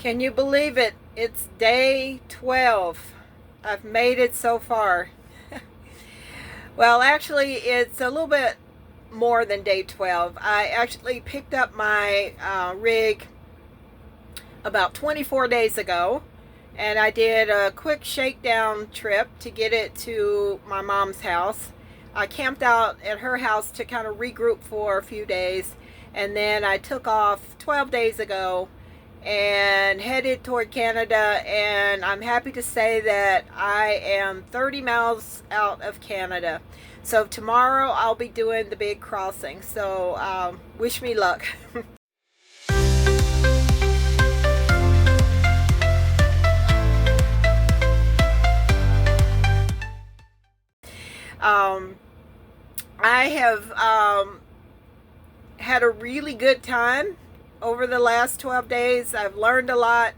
Can you believe it? It's day 12. I've made it so far. Well, actually, it's a little bit more than day 12. I actually picked up my rig about 24 days ago, and I did a quick shakedown trip to get it to my mom's house. I camped out at her house to kind of regroup for a few days, and then I took off 12 days ago and headed toward Canada, and I'm happy to say that I am 30 miles out of Canada. So tomorrow I'll be doing the big crossing. So wish me luck. um, I have had a really good time over the last 12 days. I've learned a lot.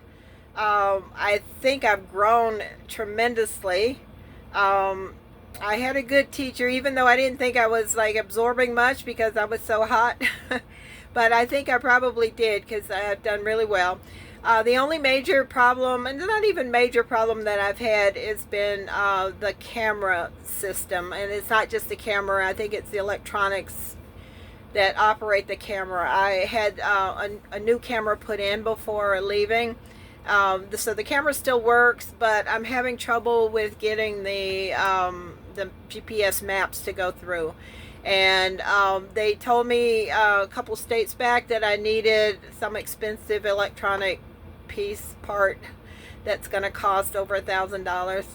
I think I've grown tremendously. I had a good teacher, even though I didn't think I was like absorbing much because I was so hot. But I think I probably did because I've done really well. The only major problem, and not even major problem that I've had, has been the camera system. And it's not just the camera, I think it's the electronics that operate the camera. I had a new camera put in before leaving. So the camera still works, but I'm having trouble with getting the GPS maps to go through. And they told me a couple states back that I needed some expensive electronic part that's going to cost over $1,000.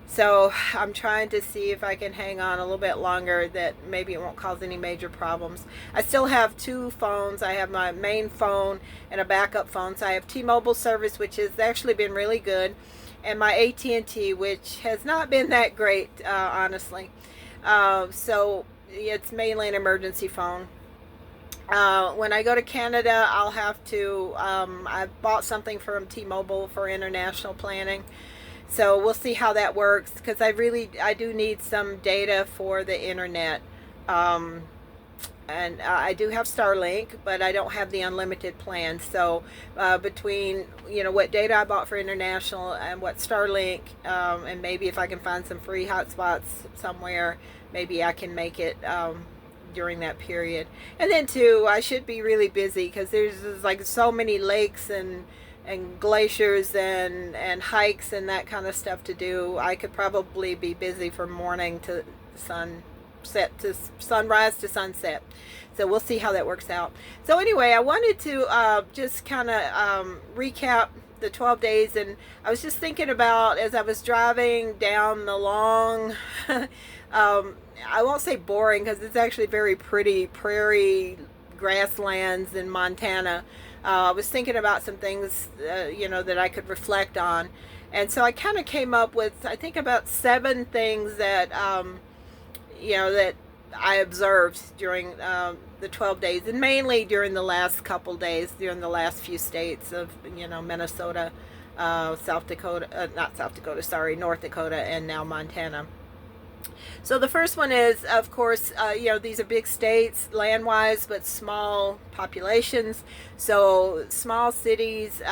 So I'm trying to see if I can hang on a little bit longer, that maybe it won't cause any major problems. I still have two phones. I have my main phone and a backup phone. So I have T-Mobile service, which has actually been really good, and my AT&T, which has not been that great, honestly. So it's mainly an emergency phone. When I go to Canada, I'll have to, I bought something from T-Mobile for international planning. So we'll see how that works, because I do need some data for the internet. And I do have Starlink, but I don't have the unlimited plan. So between what data I bought for international and what Starlink, and maybe if I can find some free hotspots somewhere, maybe I can make it during that period. And then too, I should be really busy because there's like so many lakes and glaciers and hikes and that kind of stuff to do. I could probably be busy from morning to sunset to sunrise to sunset. So we'll see how that works out. So anyway, I wanted to just kind of recap the 12 days, and I was just thinking about, as I was driving down the long I won't say boring, because it's actually very pretty prairie grasslands in Montana. I was thinking about some things, that I could reflect on. And so I kind of came up with, I think, about 7 things that, that I observed during the 12 days, and mainly during the last couple days, during the last few states of, Minnesota, South Dakota, not South Dakota, sorry, North Dakota, and now Montana. So the first one is, of course, these are big states land-wise, but small populations. So small cities,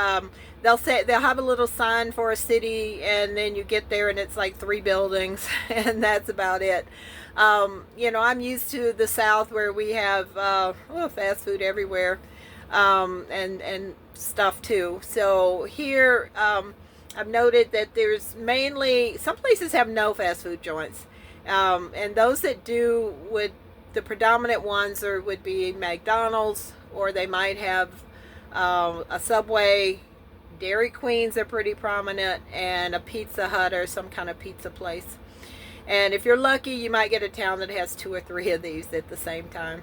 they'll have a little sign for a city, and then you get there and it's like 3 buildings, and that's about it. I'm used to the South, where we have fast food everywhere, and stuff too. So here, I've noted that there's mainly, some places have no fast food joints. And those that do, the predominant ones would be McDonald's, or they might have a Subway. Dairy Queens are pretty prominent, and a Pizza Hut or some kind of pizza place. And if you're lucky, you might get a town that has 2 or 3 of these at the same time.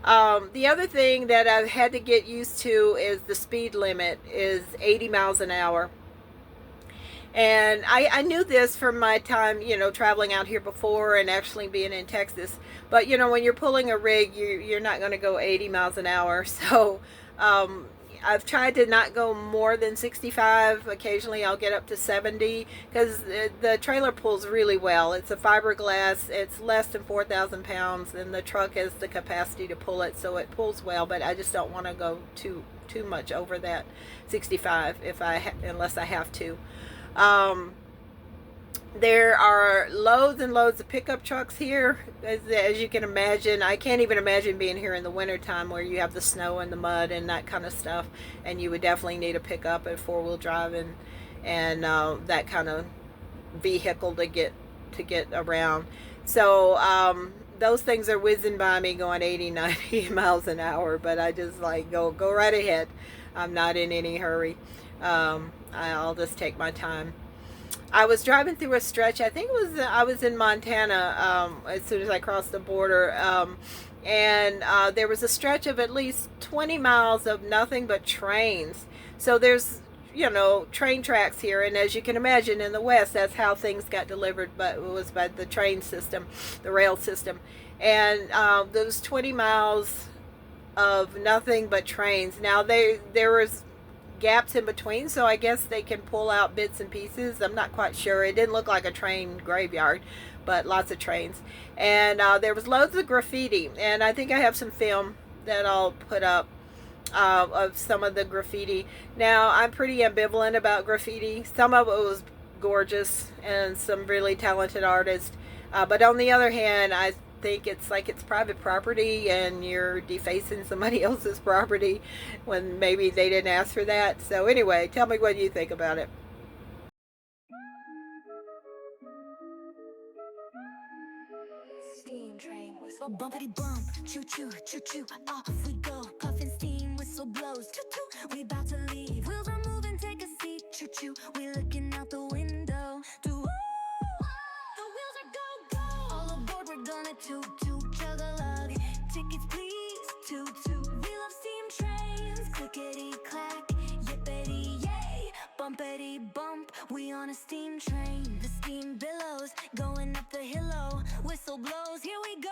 The other thing that I've had to get used to is the speed limit is 80 miles an hour. And I knew this from my time, traveling out here before and actually being in Texas. But, when you're pulling a rig, you're not going to go 80 miles an hour. So I've tried to not go more than 65. Occasionally I'll get up to 70, because the trailer pulls really well. It's a fiberglass. It's less than 4,000 pounds, and the truck has the capacity to pull it, so it pulls well. But I just don't want to go too too much over that 65 unless I have to. Um, there are loads and loads of pickup trucks here, as you can imagine. I can't even imagine being here in the wintertime where you have the snow and the mud and that kind of stuff, and you would definitely need a pickup and four-wheel drive and that kind of vehicle to get around. So those things are whizzing by me going 80, 90 miles an hour, but I just like go right ahead. I'm not in any hurry. I'll just take my time. I was driving through a stretch. I think I was in Montana as soon as I crossed the border, and there was a stretch of at least 20 miles of nothing but trains. So there's train tracks here, and as you can imagine, in the West, that's how things got delivered. But it was by the train system, the rail system, and those 20 miles of nothing but trains. Now there was gaps in between, so I guess they can pull out bits and pieces. I'm not quite sure. It didn't look like a train graveyard, but lots of trains. And there was loads of graffiti, and I think I have some film that I'll put up of some of the graffiti. Now, I'm pretty ambivalent about graffiti. Some of it was gorgeous and some really talented artists, but on the other hand, I think it's like it's private property and you're defacing somebody else's property when maybe they didn't ask for that. So anyway, tell me what you think about it. Steam train whistle bumpity bump, choo choo choo choo. Off we go, puffin' steam whistle blows. Choo choo, we about to leave. Wheels are moving, take a seat. Choo choo, we looking out the window. Do the wheels are go go. All aboard, we're gonna toot toot, chug a lug. Tickets please, toot toot. We love steam trains, clickety clack, yippity yay, bumpity bump. We on a steam train, the steam billows going up the hillo. Whistle blows, here we go.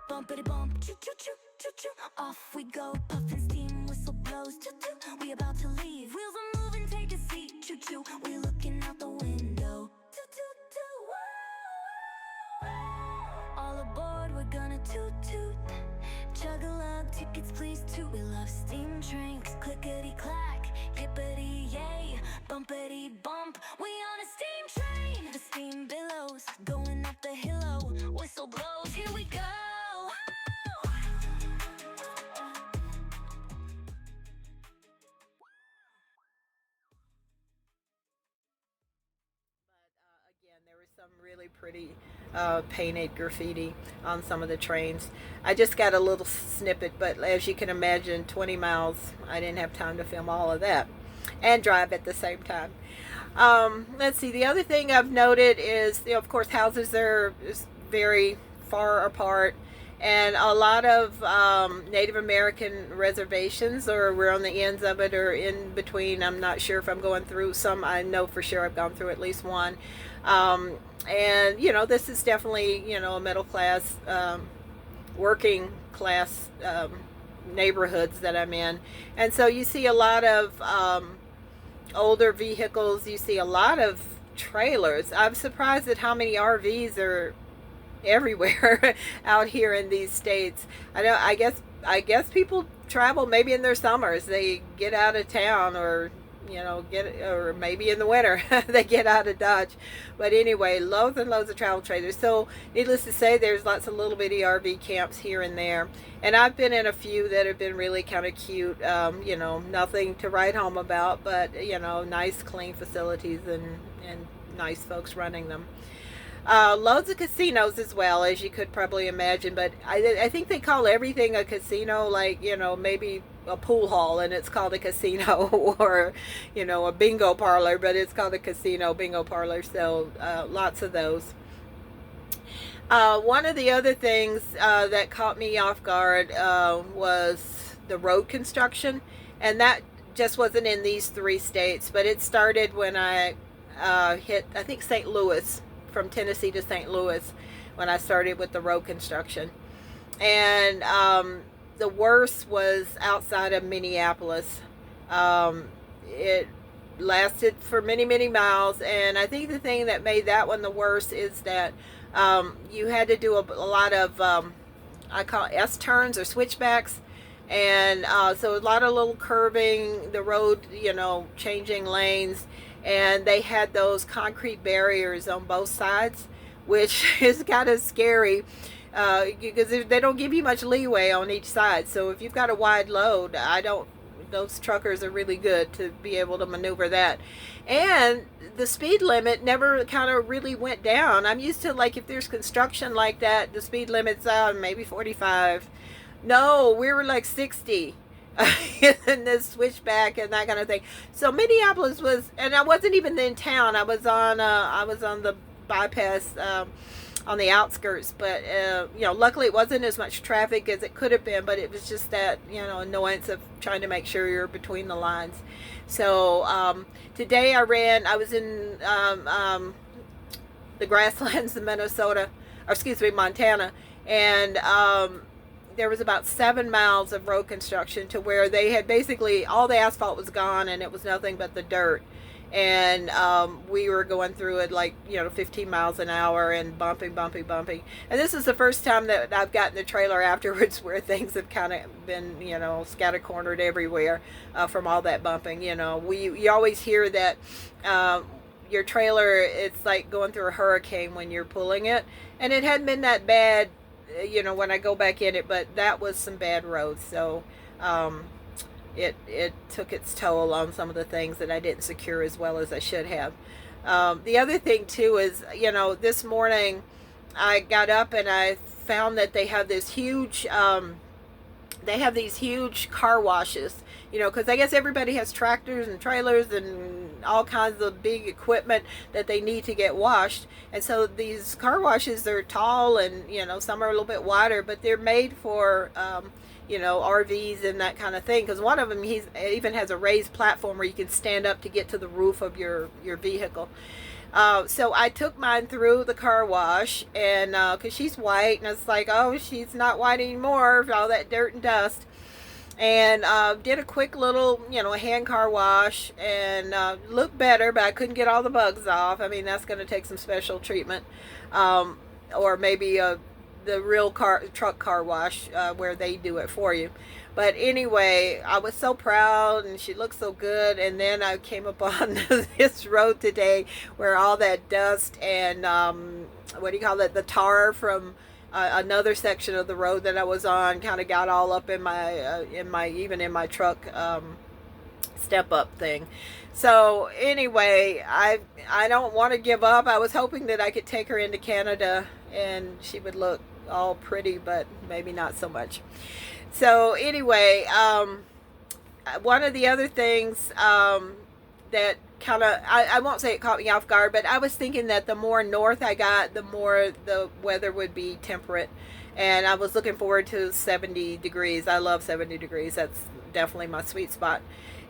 Bumpity bump, choo choo choo choo choo. Off we go, puffin' steam, whistle blows. Choo choo, we about to leave. Wheels are moving, take a seat. Choo choo, we looking out the window. Toot toot toot. All aboard, we're gonna toot toot. Chug a lug, tickets please too. We love steam trains, clickety clack, yippity yay, bumpity bump. We on a steam train, the steam billows going up the hillo. Whistle blows, here we go. Again, there was some really pretty painted graffiti on some of the trains. I just got a little snippet, but as you can imagine, 20 miles, I didn't have time to film all of that and drive at the same time. Let's see, the other thing I've noted is, of course, houses are very far apart, and a lot of Native American reservations, or we're on the ends of it, or in between. I'm not sure if I'm going through some. I know for sure I've gone through at least one. And this is definitely a middle class, working class neighborhoods that I'm in, and so you see a lot of older vehicles. You see a lot of trailers. I'm surprised at how many RVs are everywhere out here in these states. I guess people travel maybe in their summers. They get out of town, or or maybe in the winter they get out of Dodge. But anyway, loads and loads of travel trailers. So needless to say, there's lots of little bitty RV camps here and there, and I've been in a few that have been really kind of cute. Nothing to write home about, but nice clean facilities and nice folks running them. Loads of casinos as well, as you could probably imagine, but I think they call everything a casino, like maybe a pool hall and it's called a casino, or a bingo parlor, but it's called a casino, bingo parlor. So lots of those. One of the other things that caught me off guard was the road construction, and that just wasn't in these three states, but it started when I hit, I think, St. Louis, from Tennessee to St. Louis, when I started with the road construction. and the worst was outside of Minneapolis. It lasted for many, many miles, and I think the thing that made that one the worst is that you had to do a lot of I call it S turns or switchbacks, and so a lot of little curving the road, changing lanes, and they had those concrete barriers on both sides, which is kind of scary because they don't give you much leeway on each side. So if you've got a wide load, I don't. Those truckers are really good to be able to maneuver that. And the speed limit never kind of really went down. I'm used to, like, if there's construction like that, the speed limit's maybe 45. No, we were like 60 in this switchback and that kind of thing. So Minneapolis was, and I wasn't even in town. I was on the bypass on the outskirts, but luckily it wasn't as much traffic as it could have been, but it was just that annoyance of trying to make sure you're between the lines. So today I was in the grasslands of Minnesota, or excuse me, Montana, and there was about 7 miles of road construction to where they had basically all the asphalt was gone and it was nothing but the dirt. And we were going through it like 15 miles an hour and bumping. And this is the first time that I've gotten the trailer afterwards where things have kind of been scatter cornered everywhere from all that bumping. You always hear that your trailer, it's like going through a hurricane when you're pulling it, and it hadn't been that bad when I go back in it, but that was some bad roads. So it took its toll on some of the things that I didn't secure as well as I should have. The other thing too is, this morning I got up and I found that they have these huge car washes, because I guess everybody has tractors and trailers and all kinds of big equipment that they need to get washed. And so these car washes are tall and, some are a little bit wider, but they're made for, RVs and that kind of thing. Because one of them, even has a raised platform where you can stand up to get to the roof of your vehicle. So I took mine through the car wash, and because she's white, and it's like, oh, she's not white anymore for all that dirt and dust. And did a quick little, hand car wash, and looked better, but I couldn't get all the bugs off. I mean, that's going to take some special treatment, or maybe the real truck car wash where they do it for you. But anyway, I was so proud, and she looked so good. And then I came upon this road today where all that dust and the tar from another section of the road that I was on kind of got all up in my truck step up thing. So anyway, I don't want to give up. I was hoping that I could take her into Canada and she would look all pretty, but maybe not so much. So anyway, one of the other things that kind of, I won't say it caught me off guard, but I was thinking that the more north I got, the more the weather would be temperate. And I was looking forward to 70 degrees. I love 70 degrees. That's definitely my sweet spot.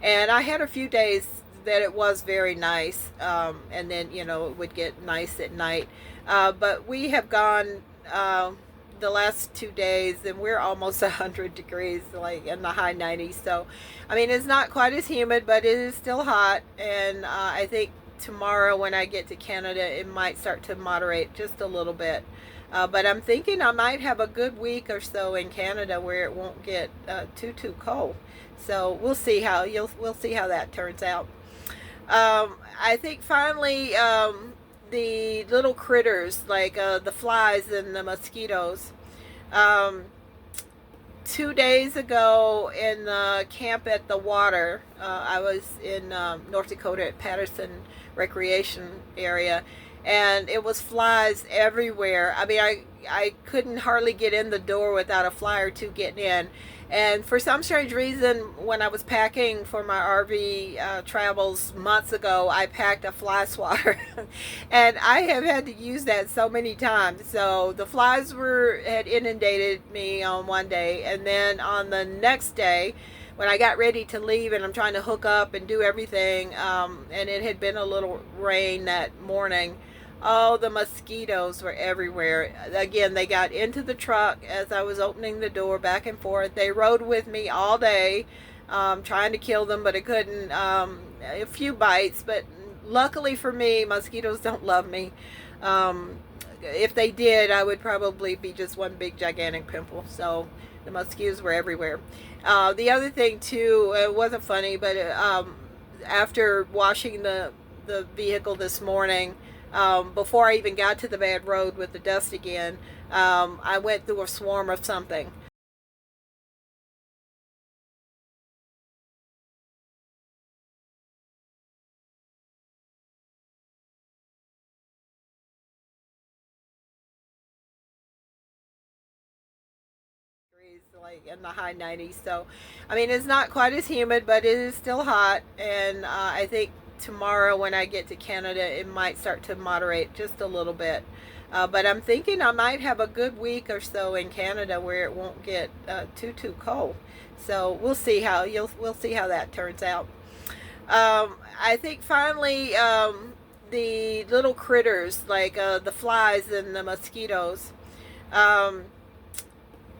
And I had a few days that it was very nice. And then, it would get nice at night. But we have gone the last 2 days and we're almost 100 degrees, like in the high 90s. So I mean, it's not quite as humid, but it is still hot. And I think tomorrow when I get to Canada, it might start to moderate just a little bit. But I'm thinking I might have a good week or so in Canada where it won't get too cold. So we'll see how that turns out. I think finally the little critters like the flies and the mosquitoes. 2 days ago in the camp at the water, I was in North Dakota at Patterson Recreation Area, and it was flies everywhere. I mean, I couldn't hardly get in the door without a fly or two getting in. And for some strange reason, when I was packing for my RV travels months ago, I packed a fly swatter. And I have had to use that so many times. So the flies had inundated me on one day. And then on the next day, when I got ready to leave and I'm trying to hook up and do everything, and it had been a little rain that morning, Oh, the mosquitoes were everywhere. Again, they got into the truck as I was opening the door back and forth. They rode with me all day, trying to kill them, but I couldn't. A few bites, but luckily for me, mosquitoes don't love me. Um, if they did, I would probably be just one big gigantic pimple. So the mosquitoes were everywhere. The other thing too, it wasn't funny, but after washing the vehicle this morning, before I even got to the bad road with the dust again, I went through a swarm of something. Like in the high 90s. So, I mean, it's not quite as humid, but it is still hot. And I think tomorrow when I get to Canada, it might start to moderate just a little bit. But I'm thinking I might have a good week or so in Canada where it won't get too cold. So we'll see how that turns out. I think finally the little critters like the flies and the mosquitoes. Um,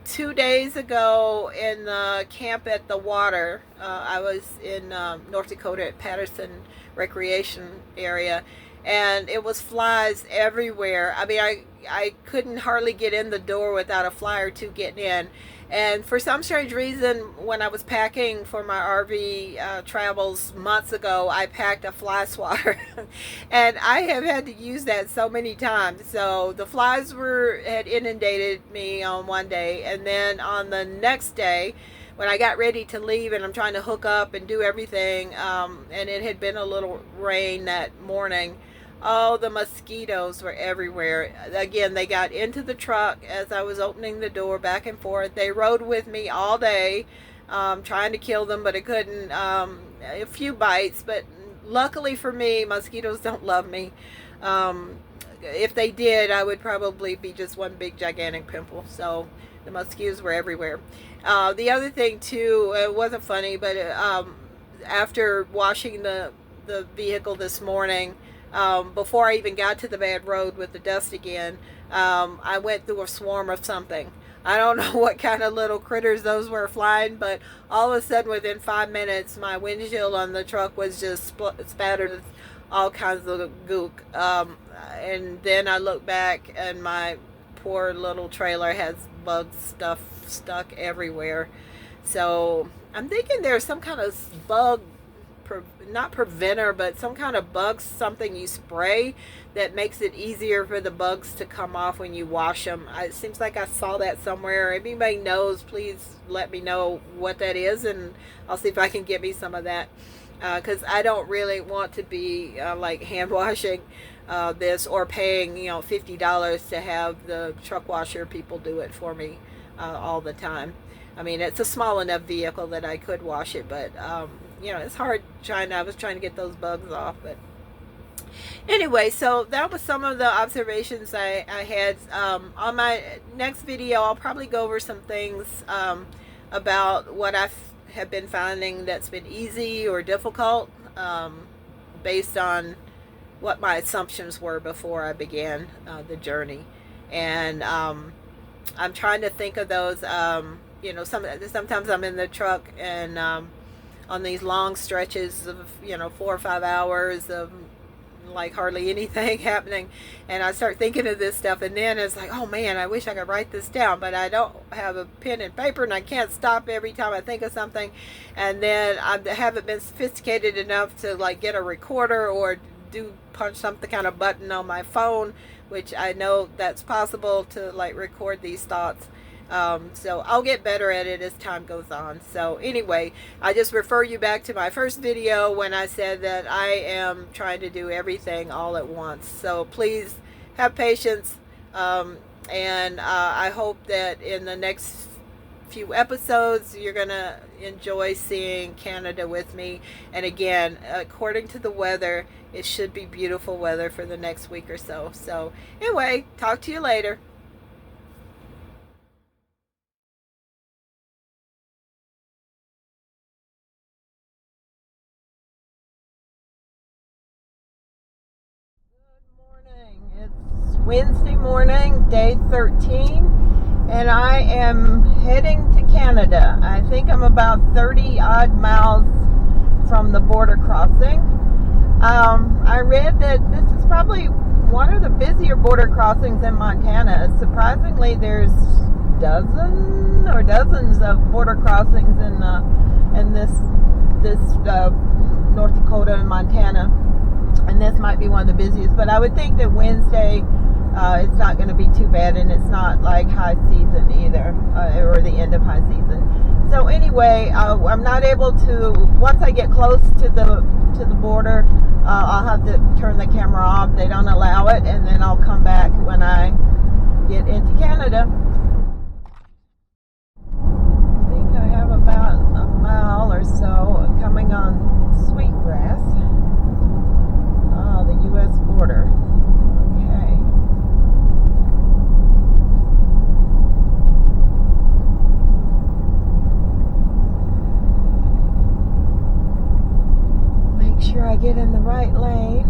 2 days ago in the camp at the water, I was in North Dakota at Patterson Recreation Area, and it was flies everywhere. I mean, I couldn't hardly get in the door without a fly or two getting in. And for some strange reason, when I was packing for my RV travels months ago, I packed a fly swatter, and I have had to use that so many times. So the flies were had inundated me on one day, and then on the next day, when I got ready to leave and I'm trying to hook up and do everything, and it had been a little rain that morning. Oh, the mosquitoes were everywhere. Again, they got into the truck as I was opening the door back and forth. They rode with me all day, trying to kill them, but I couldn't. A few bites, but luckily for me, mosquitoes don't love me. Um, if they did, I would probably be just one big gigantic pimple. So the mosquitoes were everywhere. The other thing too, it wasn't funny, but after washing the vehicle this morning, before I even got to the bad road with the dust again, I went through a swarm of something. I don't know what kind of little critters those were flying, but all of a sudden, within 5 minutes, my windshield on the truck was just spattered with all kinds of gook. And then I look back, and my poor little trailer has bug stuff stuck everywhere. So I'm thinking there's some kind of bug, not preventer, but some kind of bug, something you spray that makes it easier for the bugs to come off when you wash them. It seems like I saw that somewhere. If anybody knows, please let me know what that is, and I'll see if I can get me some of that. Because I don't really want to be like hand washing this or paying $50 to have the truck washer people do it for me all the time. I mean, it's a small enough vehicle that I could wash it, but it's hard I was trying to get those bugs off. But anyway, so that was some of the observations I had. On my next video, I'll probably go over some things about what have been finding that's been easy or difficult, based on what my assumptions were before I began the journey. And I'm trying to think of those. Sometimes I'm in the truck and on these long stretches of 4 or 5 hours of like hardly anything happening, and I start thinking of this stuff, and then it's like, oh man, I wish I could write this down, but I don't have a pen and paper, and I can't stop every time I think of something. And then I haven't been sophisticated enough to like get a recorder or punch some kind of button on my phone, which I know that's possible to like record these thoughts. So I'll get better at it as time goes on. So anyway, I just refer you back to my first video when I said that I am trying to do everything all at once. So please have patience, and I hope that in the next few episodes you're gonna enjoy seeing Canada with me. And again, according to the weather, it should be beautiful weather for the next week or so. So anyway, talk to you later. Good morning. Wednesday morning, day 13, and I am heading to Canada. I think I'm about 30 odd miles from the border crossing. I read that this is probably one of the busier border crossings in Montana. Surprisingly, there's dozens of border crossings in this North Dakota and Montana, and this might be one of the busiest. But I would think that Wednesday it's not going to be too bad, and it's not like high season either, or the end of high season. So anyway, I'm not able to. Once I get close to the border, I'll have to turn the camera off. They don't allow it, and then I'll come back when I get into Canada. I think I have about a mile or so coming on sweetgrass. The U.S. border. Okay. Make sure I get in the right lane.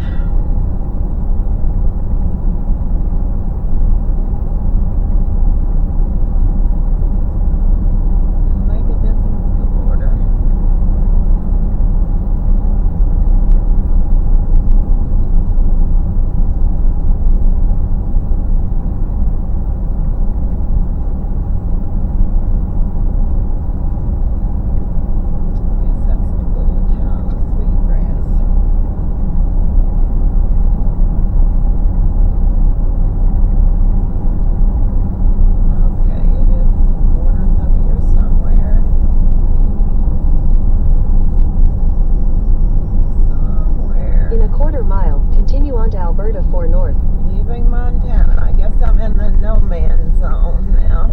Maybe this is the border. Leaving Montana. I guess I'm in the no man's zone now.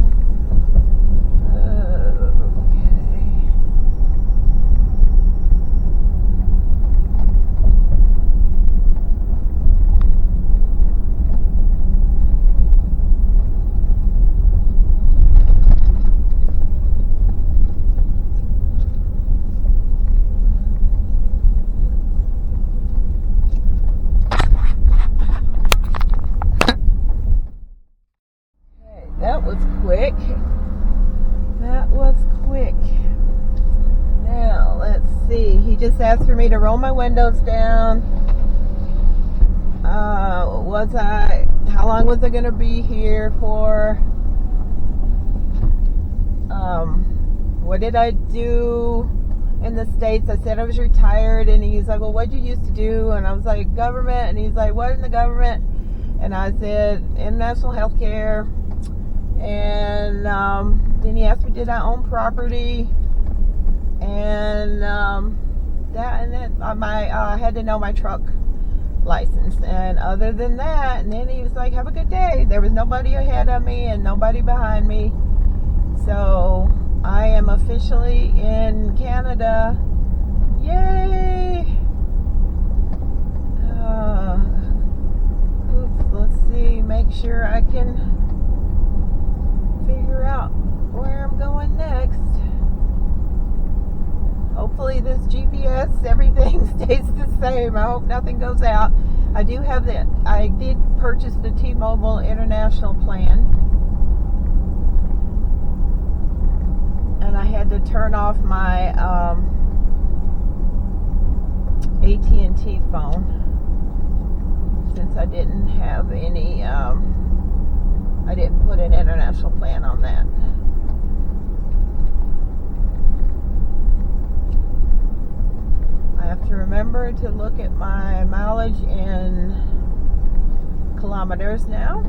That was quick. Now, let's see. He just asked for me to roll my windows down. How long was I going to be here for? What did I do in the States? I said I was retired, and he's like, well, what did you used to do? And I was like, government. And he's like, what in the government? And I said, international health care. And then he asked me, did I own property? And I had to know my truck license. And other than that, and then he was like, have a good day. There was nobody ahead of me and nobody behind me. So I am officially in Canada. Yay! Let's see, make sure I can figure out where I'm going next. Hopefully this GPS, everything stays the same. I hope nothing goes out. I did purchase the T-Mobile International plan, and I had to turn off my AT&T phone since I didn't have any I didn't put an international plan on that. I have to remember to look at my mileage in kilometers now.